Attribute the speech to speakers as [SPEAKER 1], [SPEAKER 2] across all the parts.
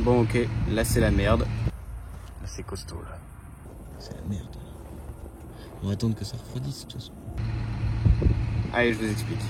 [SPEAKER 1] Bon ok, là c'est la merde. Là c'est costaud là.
[SPEAKER 2] C'est la merde. On va attendre que ça refroidisse de toute façon.
[SPEAKER 1] Allez, je vous explique.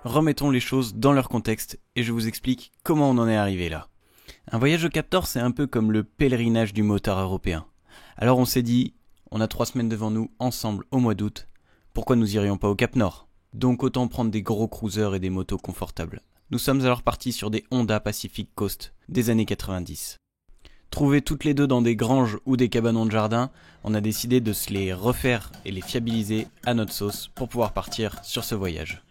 [SPEAKER 3] Remettons les choses dans leur contexte et je vous explique comment on en est arrivé là. Un voyage au Cap Nord, c'est un peu comme le pèlerinage du motard européen. Alors on s'est dit, on a 3 semaines devant nous, ensemble, au mois d'août, pourquoi nous irions pas au Cap Nord? Donc autant prendre des gros cruisers et des motos confortables. Nous sommes alors partis sur des Honda Pacific Coast des années 90. Trouvés toutes les deux dans des granges ou des cabanons de jardin, on a décidé de se les refaire et les fiabiliser à notre sauce pour pouvoir partir sur ce voyage.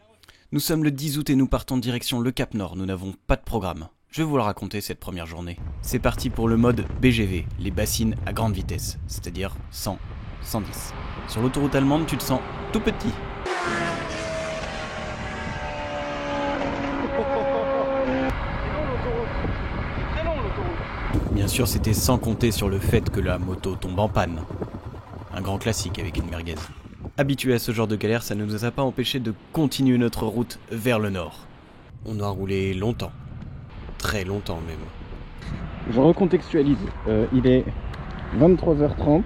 [SPEAKER 3] Nous sommes le 10 août et nous partons direction le Cap Nord, nous n'avons pas de programme. Je vais vous le raconter cette première journée. C'est parti pour le mode BGV, les bassines à grande vitesse, c'est-à-dire 100, 110. Sur l'autoroute allemande, tu te sens tout petit. Bien sûr, c'était sans compter sur le fait que la moto tombe en panne. Un grand classique avec une merguez. Habitués à ce genre de galère, ça ne nous a pas empêché de continuer notre route vers le nord. On a roulé longtemps. Très longtemps même.
[SPEAKER 1] Je recontextualise. Il est 23h30.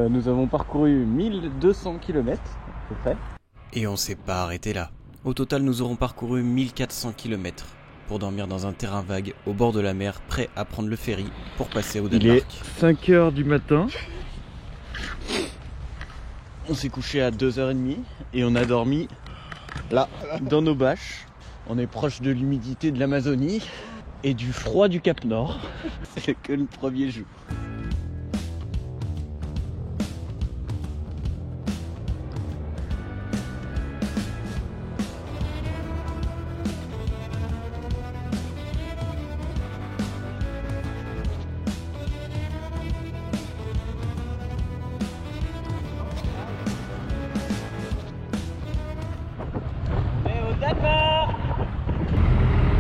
[SPEAKER 1] Nous avons parcouru 1200 km à peu près.
[SPEAKER 3] Et on s'est pas arrêté là. Au total, nous aurons parcouru 1400 km pour dormir dans un terrain vague au bord de la mer, prêt à prendre le ferry pour passer au Danemark.
[SPEAKER 1] Il est 5h du matin.
[SPEAKER 3] On s'est couché à 2h30 et on a dormi là, dans nos bâches. On est proche de l'humidité de l'Amazonie et du froid du Cap Nord. C'est que le premier jour.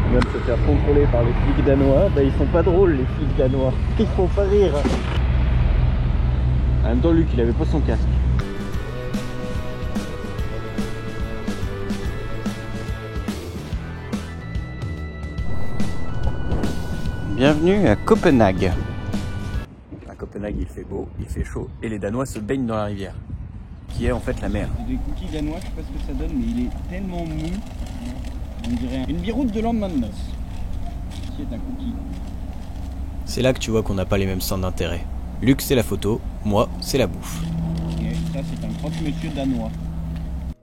[SPEAKER 1] On vient de se faire contrôler par les flics danois. Bah, ils sont pas drôles les flics danois. Ils font pas rire. En même temps, Luc, il avait pas son casque. Bienvenue à Copenhague.
[SPEAKER 3] À Copenhague, il fait beau, il fait chaud et les Danois se baignent dans la rivière, qui est en fait la mer.
[SPEAKER 1] Des cookies danois, je sais pas ce que ça donne, mais il est tellement mou. On dirait une biroute de lendemain de noces. Qui est un cookie.
[SPEAKER 3] C'est là que tu vois qu'on n'a pas les mêmes centres d'intérêt. Luc, c'est la photo, moi, c'est la bouffe.
[SPEAKER 1] Et ça, c'est un croque-monsieur danois.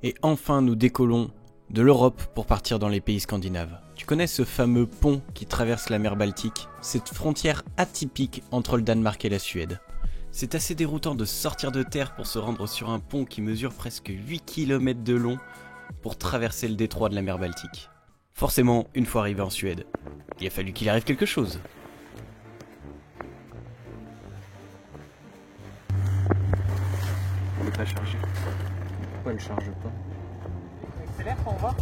[SPEAKER 3] Et enfin, nous décollons de l'Europe pour partir dans les pays scandinaves. Tu connais ce fameux pont qui traverse la mer Baltique? Cette frontière atypique entre le Danemark et la Suède. C'est assez déroutant de sortir de terre pour se rendre sur un pont qui mesure presque 8 km de long pour traverser le détroit de la mer Baltique. Forcément, une fois arrivé en Suède, il a fallu qu'il arrive quelque chose.
[SPEAKER 1] Il n'est pas chargé. Pourquoi il ne charge pas? Accélère pour voir.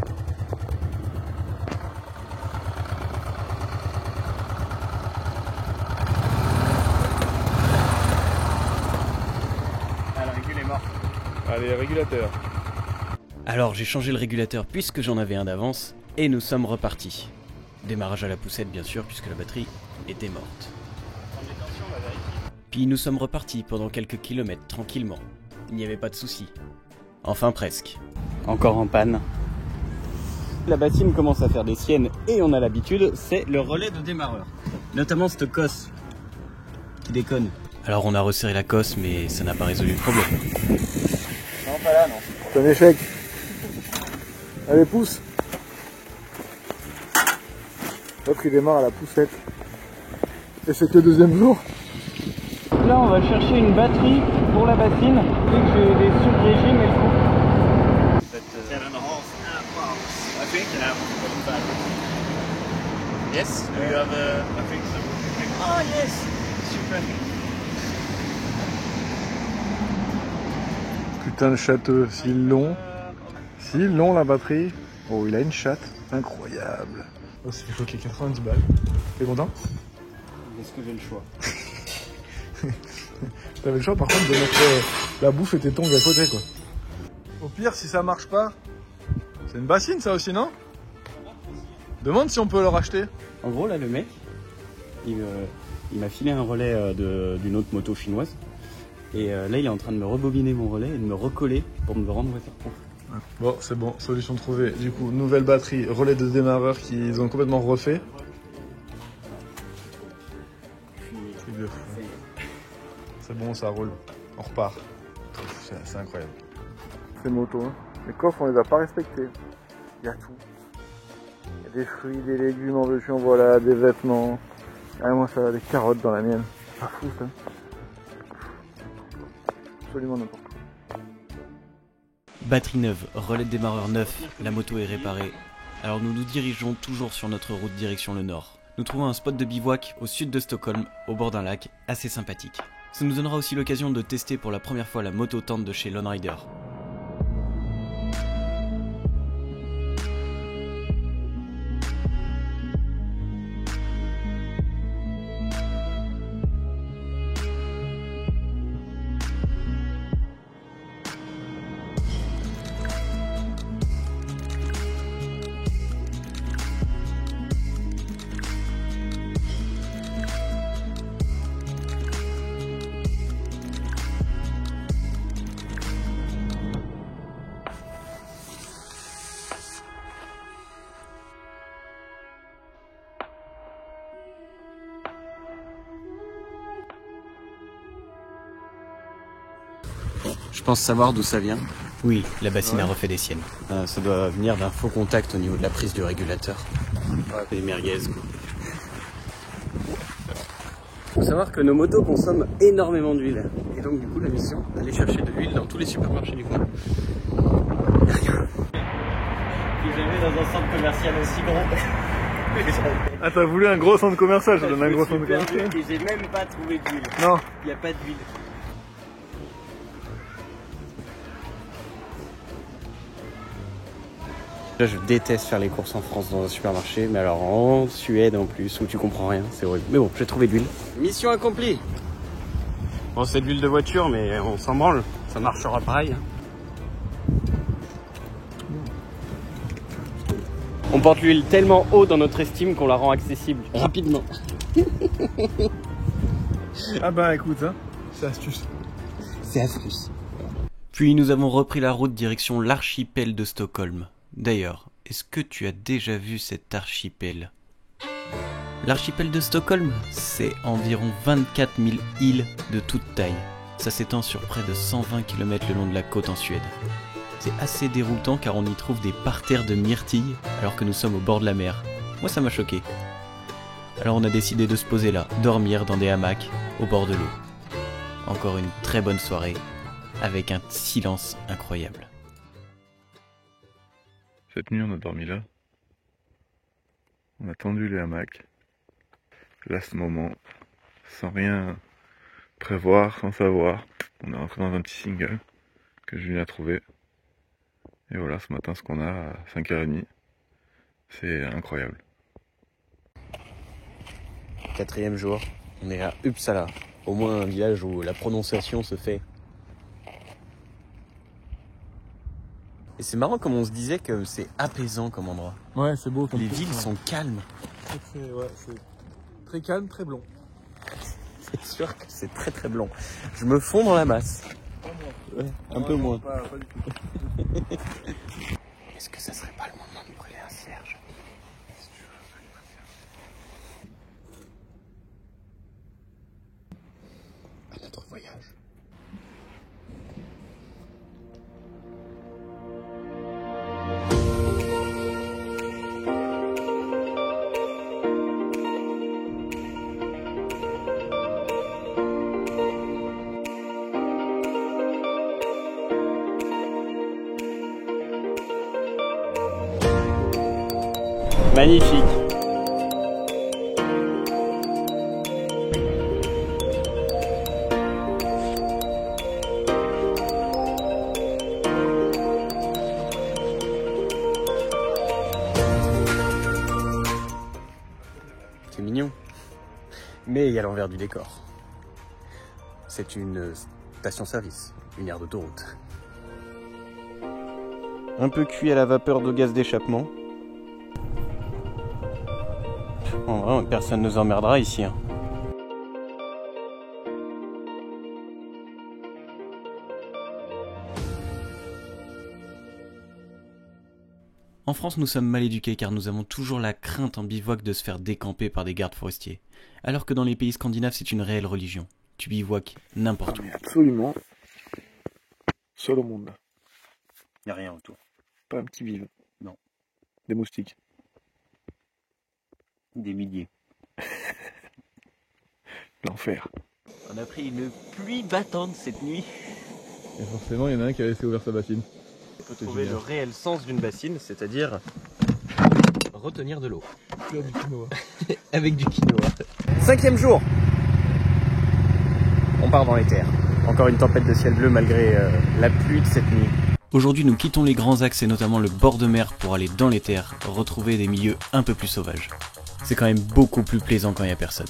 [SPEAKER 1] Ah, le régulateur est mort.
[SPEAKER 4] Allez, régulateur.
[SPEAKER 3] Alors j'ai changé le régulateur puisque j'en avais un d'avance et nous sommes repartis. Démarrage à la poussette bien sûr puisque la batterie était morte. Puis nous sommes repartis pendant quelques kilomètres tranquillement. Il n'y avait pas de souci. Enfin presque.
[SPEAKER 1] Encore en panne. La bassine commence à faire des siennes et on a l'habitude, c'est le relais de démarreur. Notamment cette cosse qui déconne.
[SPEAKER 3] Alors on a resserré la cosse mais ça n'a pas résolu le problème.
[SPEAKER 1] Non, pas là, non.
[SPEAKER 4] C'est un échec. Allez, pousse. L'autre il démarre à la poussette. Et c'est que le deuxième jour.
[SPEAKER 1] Là, on va chercher une batterie pour la bassine. Dès que j'ai des sur-régimes et le coup.
[SPEAKER 3] Yes, do you have I think so. Oh yes, super.
[SPEAKER 4] Putain de château, s'ils l'ont. S'ils l'ont la batterie. Oh, il a une chatte. Incroyable. Oh, ça fait coquer 90 balles. T'es content?
[SPEAKER 1] Est-ce que j'ai le choix?
[SPEAKER 4] T'avais le choix par contre de mettre la bouffe et tes tongs à côté quoi. Au pire, si ça marche pas, c'est une bassine ça aussi, non? Demande si on peut le racheter.
[SPEAKER 1] En gros, là, le mec, il m'a filé un relais d'une autre moto chinoise. Et là, il est en train de me rebobiner mon relais et de me recoller pour me le rendre waterproof.
[SPEAKER 4] Bon, c'est bon, solution trouvée. Du coup, nouvelle batterie, relais de démarreur qu'ils ont complètement refait. Truc de fou. C'est bon, ça roule. On repart. C'est incroyable. Ces motos, hein. Les coffres, on les a pas respectés. Il y a tout. Il y a des fruits, des légumes en veux-tu en voilà, des vêtements. Ah, moi, ça va, des carottes dans la mienne. Pas fou, ça. Absolument n'importe quoi.
[SPEAKER 3] Batterie neuve, relais de démarreur neuf, la moto est réparée. Alors nous nous dirigeons toujours sur notre route direction le nord. Nous trouvons un spot de bivouac au sud de Stockholm, au bord d'un lac assez sympathique. Ça nous donnera aussi l'occasion de tester pour la première fois la moto tente de chez Lone Rider. Je pense savoir d'où ça vient. Oui, la bassine a refait des siennes. Ça doit venir d'un faux contact au niveau de la prise du régulateur. Ouais, des merguez quoi. Faut savoir que nos motos consomment énormément d'huile. Et donc du coup la mission, d'aller chercher de l'huile dans tous les supermarchés du coin. Y'a rien. J'ai jamais dans un centre commercial aussi grand.
[SPEAKER 4] Ah, t'as voulu un gros centre commercial, je donne un gros centre commercial.
[SPEAKER 1] Et j'ai même pas trouvé d'huile.
[SPEAKER 4] Non.
[SPEAKER 1] Il n'y a pas d'huile. Là, je déteste faire les courses en France dans un supermarché, mais alors en Suède en plus, où tu comprends rien, c'est horrible. Mais bon, j'ai trouvé de l'huile. Mission accomplie. Bon, c'est de l'huile de voiture, mais on s'en branle, ça marchera pareil. On porte l'huile tellement haut dans notre estime qu'on la rend accessible rapidement.
[SPEAKER 4] Ah bah écoute, hein, c'est astuce.
[SPEAKER 1] C'est astuce.
[SPEAKER 3] Puis nous avons repris la route direction l'archipel de Stockholm. D'ailleurs, est-ce que tu as déjà vu cet archipel? L'archipel de Stockholm, c'est environ 24 000 îles de toute taille. Ça s'étend sur près de 120 km le long de la côte en Suède. C'est assez déroutant car on y trouve des parterres de myrtilles alors que nous sommes au bord de la mer. Moi ça m'a choqué. Alors on a décidé de se poser là, dormir dans des hamacs au bord de l'eau. Encore une très bonne soirée avec un silence incroyable.
[SPEAKER 4] Cette nuit, on a dormi là. On a tendu les hamacs. Là, ce moment, sans rien prévoir, sans savoir, on est rentré dans un petit single que Julien a trouvé. Et voilà, ce matin, ce qu'on a à 5h30, c'est incroyable.
[SPEAKER 1] 4e jour, on est à Uppsala, au moins un village où la prononciation se fait. Et c'est marrant comme on se disait que c'est apaisant comme endroit.
[SPEAKER 4] Ouais, c'est beau.
[SPEAKER 1] Les villes sont calmes.
[SPEAKER 4] C'est très calme, très blond.
[SPEAKER 1] C'est sûr que c'est très très blond. Je me fonds dans la masse. Ouais, un peu moins.
[SPEAKER 4] Pas du tout.
[SPEAKER 1] Est-ce que ça serait pas le moment de brûler un cierge? À notre voyage. Magnifique. C'est mignon. Mais il y a l'envers du décor. C'est une station-service, une aire d'autoroute. Un peu cuit à la vapeur de gaz d'échappement. En vrai, personne ne nous emmerdera ici. Hein.
[SPEAKER 3] En France, nous sommes mal éduqués car nous avons toujours la crainte en bivouac de se faire décamper par des gardes forestiers. Alors que dans les pays scandinaves, c'est une réelle religion. Tu bivouacs n'importe où.
[SPEAKER 4] Absolument. Seul au monde.
[SPEAKER 1] Il n'y a rien autour.
[SPEAKER 4] Pas un petit vivant.
[SPEAKER 1] Non.
[SPEAKER 4] Des moustiques.
[SPEAKER 1] Des milliers.
[SPEAKER 4] L'enfer.
[SPEAKER 2] On a pris une pluie battante cette nuit.
[SPEAKER 4] Et forcément, il y en a un qui a laissé ouvert sa bassine.
[SPEAKER 1] Il faut trouver le réel sens d'une bassine, c'est-à-dire retenir de l'eau.
[SPEAKER 4] Faire du quinoa.
[SPEAKER 2] Avec du quinoa.
[SPEAKER 1] 5e jour. On part dans les terres. Encore une tempête de ciel bleu malgré la pluie de cette nuit.
[SPEAKER 3] Aujourd'hui, nous quittons les grands axes et notamment le bord de mer pour aller dans les terres, retrouver des milieux un peu plus sauvages. C'est quand même beaucoup plus plaisant quand il n'y a personne.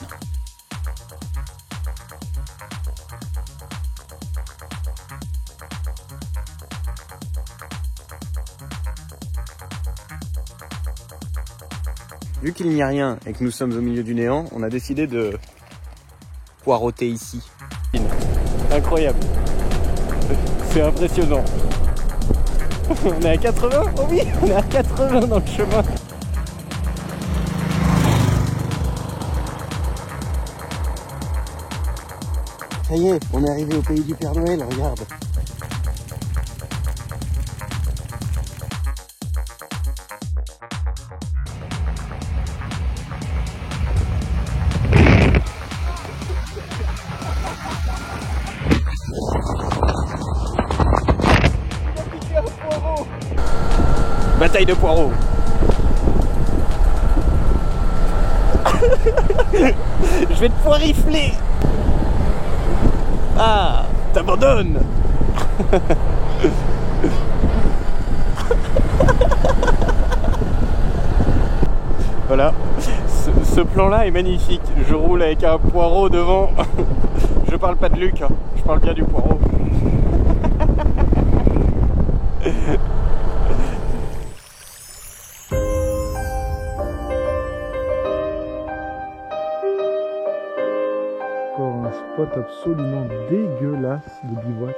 [SPEAKER 1] Vu qu'il n'y a rien et que nous sommes au milieu du néant, on a décidé de poireauter ici. Incroyable. C'est impressionnant. On est à 80 ? Oh oui, on est à 80 dans le chemin. Ça y est, on est arrivé au pays du Père Noël, regarde. Bataille de poireaux. Je vais te poirifler. Ah, t'abandonnes. Voilà, ce plan-là est magnifique. Je roule avec un poireau devant. Je parle pas de Luc, hein. Je parle bien du poireau.
[SPEAKER 4] Encore un spot absolument dégueulasse de bivouac.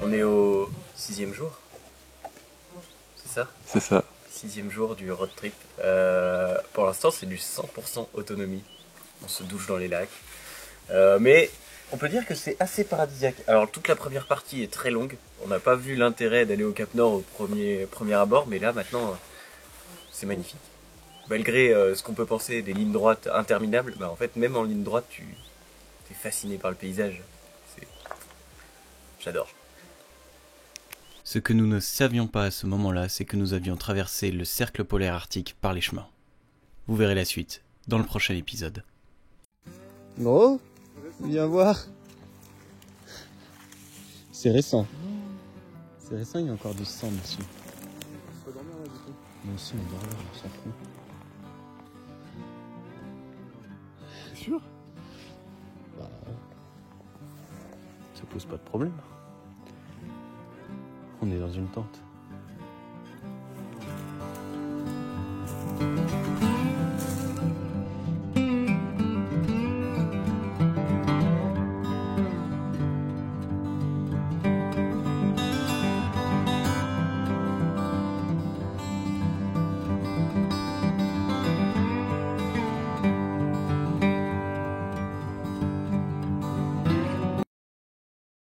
[SPEAKER 1] On est au 6e jour, c'est ça?
[SPEAKER 4] C'est ça.
[SPEAKER 1] 6e jour du road trip. Pour l'instant, c'est du 100% autonomie. On se douche dans les lacs. Mais on peut dire que c'est assez paradisiaque. Alors, toute la première partie est très longue. On n'a pas vu l'intérêt d'aller au Cap Nord au premier abord, mais là, maintenant, c'est magnifique. Malgré ce qu'on peut penser des lignes droites interminables, bah, en fait, même en ligne droite, tu es fasciné par le paysage. J'adore.
[SPEAKER 3] Ce que nous ne savions pas à ce moment-là, c'est que nous avions traversé le cercle polaire arctique par les chemins. Vous verrez la suite dans le prochain épisode.
[SPEAKER 1] Gros, viens voir. C'est récent. C'est récent, il y a encore du sang dessus. Moi aussi, on dort là, on s'en fout.
[SPEAKER 4] C'est sûr?
[SPEAKER 1] Bah, ça pose pas de problème. On est dans une tente.